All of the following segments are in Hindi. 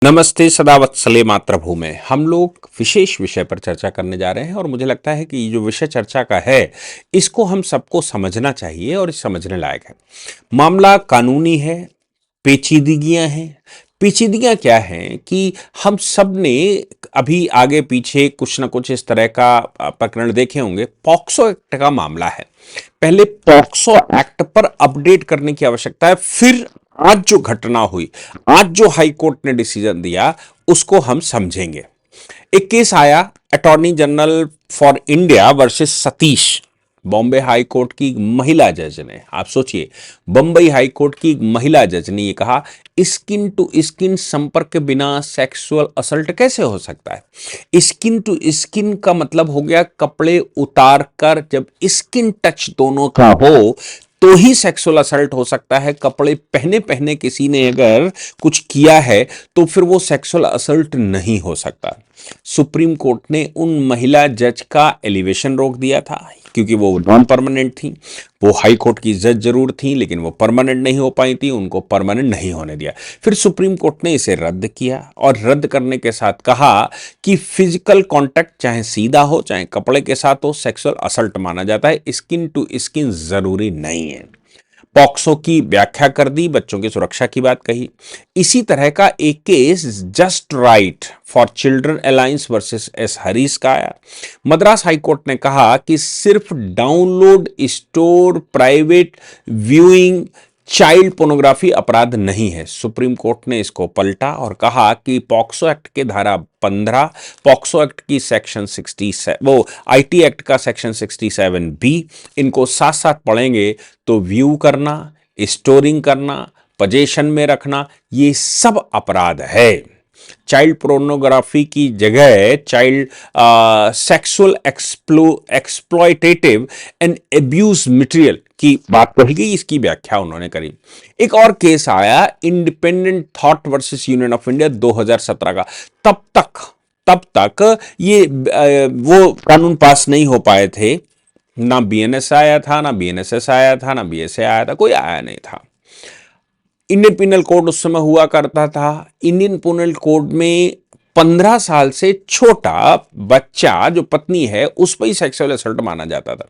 नमस्ते सदावत्सले मातृभूमि। हम लोग विशेष विषय पर चर्चा करने जा रहे हैं और मुझे लगता है कि ये जो विषय चर्चा का है इसको हम सबको समझना चाहिए और समझने लायक है। मामला कानूनी है, पेचीदगियां हैं। पेचीदगियां क्या हैं कि हम सब ने अभी आगे पीछे कुछ ना कुछ इस तरह का प्रकरण देखे होंगे। पॉक्सो एक्ट का मामला है। पहले पॉक्सो एक्ट पर अपडेट करने की आवश्यकता है, फिर आज जो घटना हुई, आज जो हाई कोर्ट ने डिसीजन दिया उसको हम समझेंगे। एक केस आया attorney general for India versus Satish. Bombay high court की महिला जज ने, आप सोचिए, बंबई हाई कोर्ट की महिला जज ने ये कहा, स्किन टू स्किन संपर्क के बिना सेक्सुअल असल्ट कैसे हो सकता है। स्किन टू स्किन का मतलब हो गया कपड़े उतार कर, जब स्किन टच दोनों का हो तो ही सेक्सुअल असल्ट हो सकता है। कपड़े पहने पहने किसी ने अगर कुछ किया है तो फिर वो सेक्सुअल असल्ट नहीं हो सकता। सुप्रीम कोर्ट ने उन महिला जज का एलिवेशन रोक दिया था क्योंकि वो नॉन परमानेंट थी। वो हाई कोर्ट की जज जरूर थी लेकिन वो परमानेंट नहीं हो पाई थी, उनको परमानेंट नहीं होने दिया। फिर सुप्रीम कोर्ट ने इसे रद्द किया और रद्द करने के साथ कहा कि फिजिकल कांटेक्ट चाहे सीधा हो चाहे कपड़े के साथ हो, सेक्सुअल असल्ट माना जाता है, स्किन टू स्किन जरूरी नहीं है। पॉक्सो की व्याख्या कर दी, बच्चों की सुरक्षा की बात कही। इसी तरह का एक case just right for children alliance versus S Harish का आया। मद्रास हाई कोर्ट ने कहा कि सिर्फ download, store, private viewing child pornography अपराध नहीं है। सुप्रीम कोर्ट ने इसको पलटा और कहा कि पॉक्सो एक्ट के धारा 15, पॉक्सो एक्ट की सेक्शन 67, वो आईटी एक्ट का सेक्शन 67B, इनको साथ साथ पढ़ेंगे तो व्यू करना, स्टोरिंग करना, पोजेशन में रखना, ये सब अपराध है। चाइल्ड पोर्नोग्राफी की जगह child sexual exploitative and abuse material की बात कही गई, इसकी व्याख्या उन्होंने करी। एक और केस आया independent thought versus Union of India 2017 का। तब तक ये वो कानून पास नहीं हो पाए थे। ना बीएनएस आया था, ना बीएनएसएस आया था, ना बीएसए आया था, कोई आया नहीं था। इंडियन पिनल कोड उस समय हुआ करता था। इंडियन पिनल कोड में 15 साल से छोटा बच्चा जो पत्नी है उस पर ही सेक्सुअल असल्ट माना जाता था।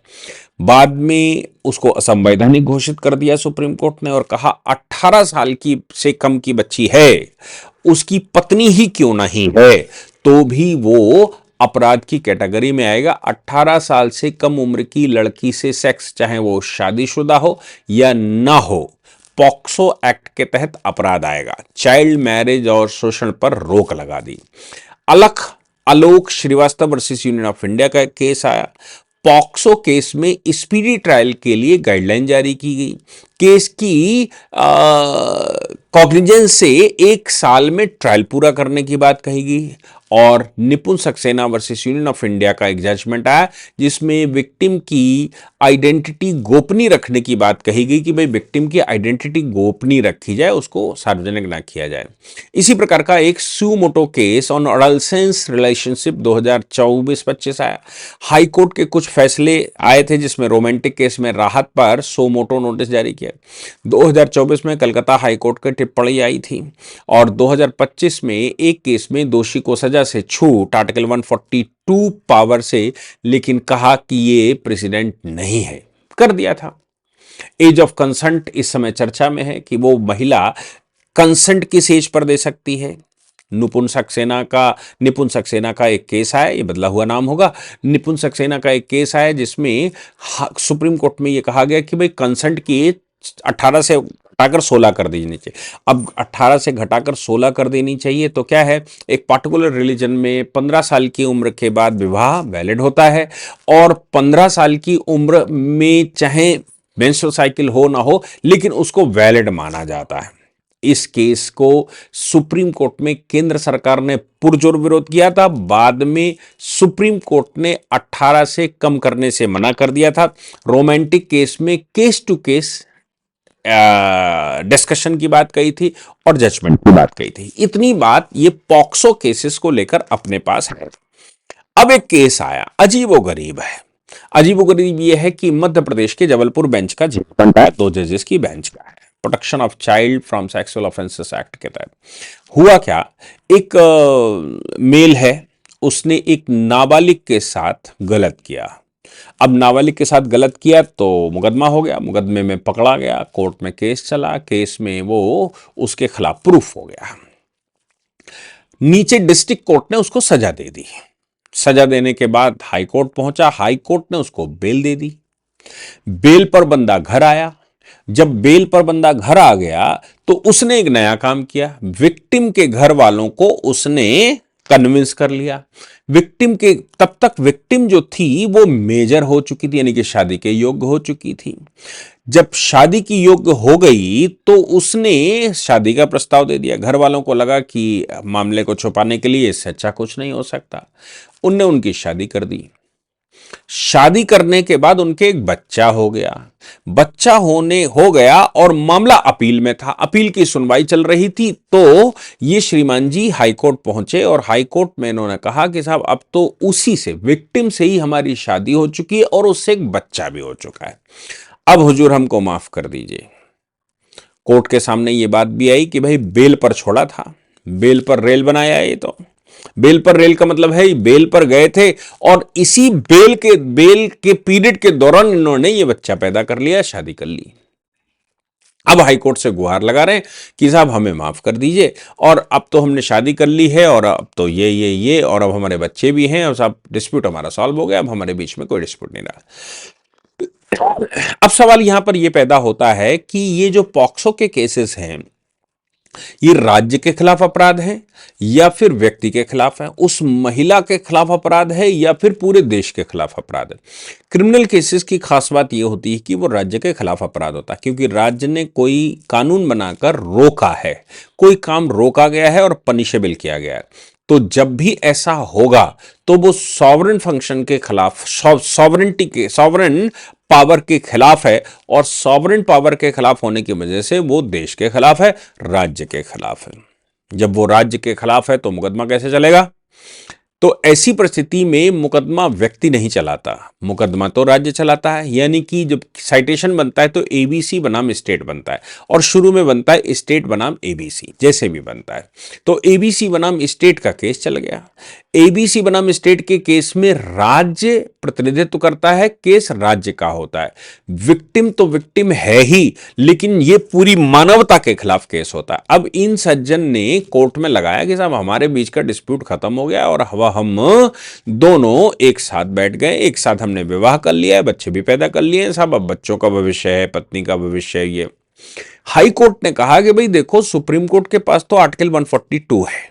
बाद में उसको असंवैधानिक घोषित कर दिया सुप्रीम कोर्ट ने और कहा 18 साल की से कम की बच्ची है, उसकी पत्नी ही क्यों नहीं है, तो भी वो अपराध की कैटेगरी में आएगा। 18 साल से कम उम्र की लड़की से सेक्स, चाहे वो शादीशुदा हो या ना हो, पॉक्सो एक्ट के तहत अपराध आएगा। चाइल्ड मैरिज और शोषण पर रोक लगा दी। Alok Srivastava versus Union of India का केस आया। पॉक्सो केस में स्पीडी ट्रायल के लिए गाइडलाइन जारी की गई। केस की कॉग्निजेंस से 1 साल में ट्रायल पूरा करने की बात कही गई। और निपुण Saxena versus Union of India का एक जजमेंट आया जिसमें विक्टिम की आइडेंटिटी गोपनीय रखने की बात कही गई कि भाई विक्टिम की आइडेंटिटी गोपनीय रखी जाए, उसको सार्वजनिक ना किया जाए। इसी प्रकार का एक सुमोटो केस ऑन अडल्सेंस रिलेशनशिप 2024-25 आया। हाई कोर्ट के कुछ फैसले आए थे जिसमें रोमांटिक केस में राहत पर सुमोटो नोटिस जारी किया। 2024 में कलकत्ता हाई कोर्ट की टिप्पणी आई थी और 2025 में एक केस में दोषी को सजा से छूट आर्टिकल 142 पावर से, लेकिन कहा कि ये प्रेसिडेंट नहीं है, कर दिया था। एज ऑफ कंसेंट इस समय चर्चा में है कि वो महिला कंसेंट किस एज पर दे सकती है। निपुण सक्सेना का एक केस आया, ये बदला हुआ नाम होगा। निपुण सक्सेना का एक केस आया जिसमें सुप्रीम कोर्ट में ये कहा गया कि भाई कंसेंट की एज 18 से घटाकर 16 कर देनी चाहिए। अब 18 से घटाकर 16 कर देनी चाहिए तो क्या है, एक पार्टिकुलर रिलीजन में 15 साल की उम्र के बाद विवाह वैलिड होता है और 15 साल की उम्र में चाहे मेंस्ट्रुअल साइकिल हो ना हो लेकिन उसको वैलिड माना जाता है। इस केस को सुप्रीम कोर्ट में केंद्र सरकार ने पुरजोर विरोध किया था। बाद में सुप्रीम कोर्ट ने 18 से कम करने से मना कर दिया था। रोमांटिक केस में केस टू केस डिस्कशन की बात कही थी और जजमेंट की बात कही थी। इतनी बात ये पॉक्सो केसेस को लेकर अपने पास है। अब एक केस आया, अजीबोगरीब है। अजीबोगरीब ये है कि मध्य प्रदेश के जबलपुर बेंच का जजमेंट है, 2 जजेस की बेंच का है। Protection of child from sexual offences act के तहत। हुआ क्या, एक मेल है, उसने एक नाबालिग के साथ गलत किया। अब नाबालिग के साथ गलत किया तो मुकदमा हो गया, मुकदमे में पकड़ा गया, कोर्ट में केस चला, केस में वो उसके खिलाफ प्रूफ हो गया। नीचे डिस्ट्रिक्ट कोर्ट ने उसको सजा दे दी। सजा देने के बाद हाई कोर्ट पहुंचा, हाई कोर्ट ने उसको बेल दे दी। बेल पर बंदा घर आया। जब बेल पर बंदा घर आ गया तो उसने एक नया काम किया, विक्टिम के घर वालों को उसने कन्विंस कर लिया। विक्टिम के, तब तक विक्टिम जो थी वो मेजर हो चुकी थी, यानी कि शादी के योग्य हो चुकी थी। जब शादी की योग्य हो गई तो उसने शादी का प्रस्ताव दे दिया। घर वालों को लगा कि मामले को छुपाने के लिए इससे अच्छा कुछ नहीं हो सकता, उनने उनकी शादी कर दी। शादी करने के बाद उनके एक बच्चा हो गया। बच्चा हो गया और मामला अपील में था, अपील की सुनवाई चल रही थी। तो ये श्रीमान जी हाई कोर्ट पहुंचे और हाई कोर्ट में इन्होंने कहा कि साहब अब तो उसी से, विक्टिम से ही हमारी शादी हो चुकी है और उससे एक बच्चा भी हो चुका है, अब हुजूर हमको माफ कर दीजिए। कोर्ट के सामने ये बात भी आई कि भाई बेल पर छोड़ा था, बेल पर रेल बनाया। ये तो बेल पर रेल का मतलब है बेल पर गए थे और इसी बेल के पीरियड के दौरान इन्होंने ये बच्चा पैदा कर लिया, शादी कर ली। अब हाई कोर्ट से गुहार लगा रहे हैं कि साहब हमें माफ कर दीजिए, और अब तो हमने शादी कर ली है और अब तो ये और अब हमारे बच्चे भी हैं और साहब डिस्प्यूट हमारा सॉल्व हो गया, अब हमारे बीच में कोई डिस्प्यूट नहीं रहा। अब सवाल यहां पर यह पैदा होता है कि ये जो पॉक्सो के केसेस हैं, ये राज्य के खिलाफ अपराध है या फिर व्यक्ति के खिलाफ है, उस महिला के खिलाफ अपराध है या फिर पूरे देश के खिलाफ अपराध है। क्रिमिनल केसेस की खास बात यह होती है कि वो राज्य के खिलाफ अपराध होता है, क्योंकि राज्य ने कोई कानून बनाकर रोका है, कोई काम रोका गया है और पनिशेबल किया गया है। तो जब भी ऐसा होगा तो वो सॉवरेन फंक्शन के खिलाफ, सॉवरेन पावर के खिलाफ है, और सॉवरेन पावर के खिलाफ होने की वजह से वो देश के खिलाफ है, राज्य के खिलाफ है। जब वो राज्य के खिलाफ है तो मुकदमा कैसे चलेगा? तो ऐसी परिस्थिति में मुकदमा व्यक्ति नहीं चलाता, मुकदमा तो राज्य चलाता है। यानी कि जब साइटेशन बनता है तो एबीसी बनाम स्टेट बनता है, और शुरू में बनता है स्टेट बनाम एबीसी, जैसे भी बनता है। तो एबीसी बनाम स्टेट का केस चल गया। एबीसी बनाम स्टेट के केस में राज्य प्रतिनिधित्व करता है, केस राज्य का होता है। विक्टिम तो विक्टिम है ही, लेकिन ये पूरी मानवता के खिलाफ केस होता है। अब इन सज्जन ने कोर्ट में लगाया कि साहब हमारे बीच का डिस्प्यूट खत्म हो गया और हम दोनों एक साथ बैठ गए, एक साथ हमने विवाह कर लिया है, बच्चे भी पैदा कर लिए हैं साहब, अब बच्चों का भविष्य है, पत्नी का भविष्य है। ये हाई कोर्ट ने कहा कि भाई देखो, सुप्रीम कोर्ट के पास तो आर्टिकल 142 है,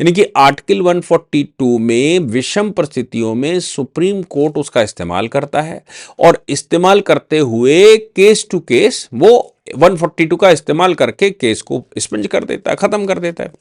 यानी कि आर्टिकल 142 में विषम परिस्थितियों में सुप्रीम कोर्ट उसका इस्तेमाल करता है, और इस्तेमाल करते हुए केस टू केस वो 142 का इस्तेमाल करके केस को स्पंज कर देता है, खत्म कर देता है।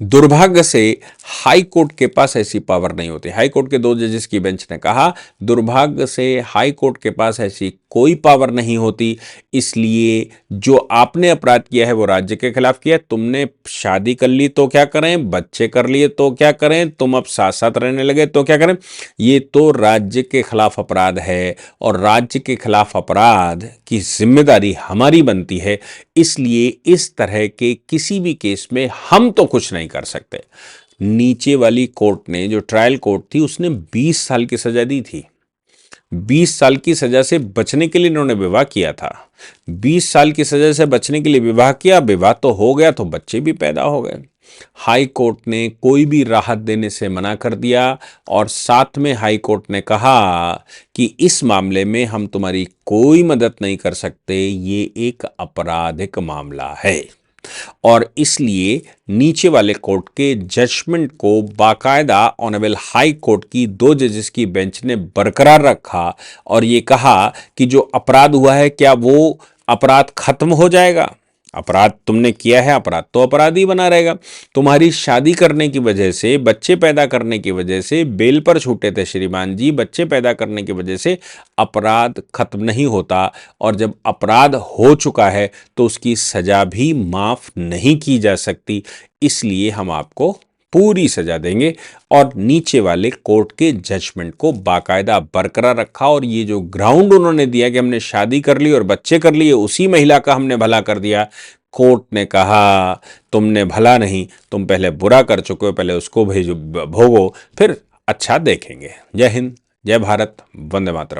दुर्भाग्य से हाई कोर्ट के पास ऐसी पावर नहीं होती। हाई कोर्ट के 2 जजेस की बेंच ने कहा दुर्भाग्य से हाई कोर्ट के पास ऐसी कोई पावर नहीं होती, इसलिए जो आपने अपराध किया है वो राज्य के खिलाफ किया। तुमने शादी कर ली तो क्या करें, बच्चे कर लिए तो क्या करें, तुम अब साथ साथ रहने लगे तो क्या करें, ये तो राज्य के खिलाफ अपराध है, और राज्य के खिलाफ अपराध की जिम्मेदारी हमारी बनती है। इसलिए इस तरह के किसी भी केस में हम तो कुछ नहीं कर सकते। नीचे वाली कोर्ट ने, जो ट्रायल कोर्ट थी, उसने 20 साल की सजा दी थी। 20 साल की सजा से बचने के लिए इन्होंने विवाह किया था। 20 साल की सजा से बचने के लिए विवाह किया, विवाह तो हो गया तो बच्चे भी पैदा हो गए। हाई कोर्ट ने कोई भी राहत देने से मना कर दिया, और साथ में हाई कोर्ट ने कहा कि इस मामले में हम तुम्हारी कोई मदद नहीं कर सकते, ये एक आपराधिक मामला है। और इसलिए नीचे वाले कोर्ट के जजमेंट को बाकायदा ऑनरेबल हाई कोर्ट की 2 जजेस की बेंच ने बरकरार रखा, और ये कहा कि जो अपराध हुआ है क्या वो अपराध खत्म हो जाएगा? अपराध तुमने किया है, अपराध तो अपराध ही बना रहेगा। तुम्हारी शादी करने की वजह से, बच्चे पैदा करने की वजह से बेल पर छूटे थे श्रीमान जी, बच्चे पैदा करने की वजह से अपराध खत्म नहीं होता, और जब अपराध हो चुका है तो उसकी सजा भी माफ नहीं की जा सकती। इसलिए हम आपको पूरी सजा देंगे और नीचे वाले कोर्ट के जजमेंट को बाकायदा बरकरार रखा। और ये जो ग्राउंड उन्होंने दिया कि हमने शादी कर ली और बच्चे कर लिए, उसी महिला का हमने भला कर दिया, कोर्ट ने कहा तुमने भला नहीं, तुम पहले बुरा कर चुके हो, पहले उसको भेजो भोगो, फिर अच्छा देखेंगे। जय हिंद, जय भारत, वंदे मातरम।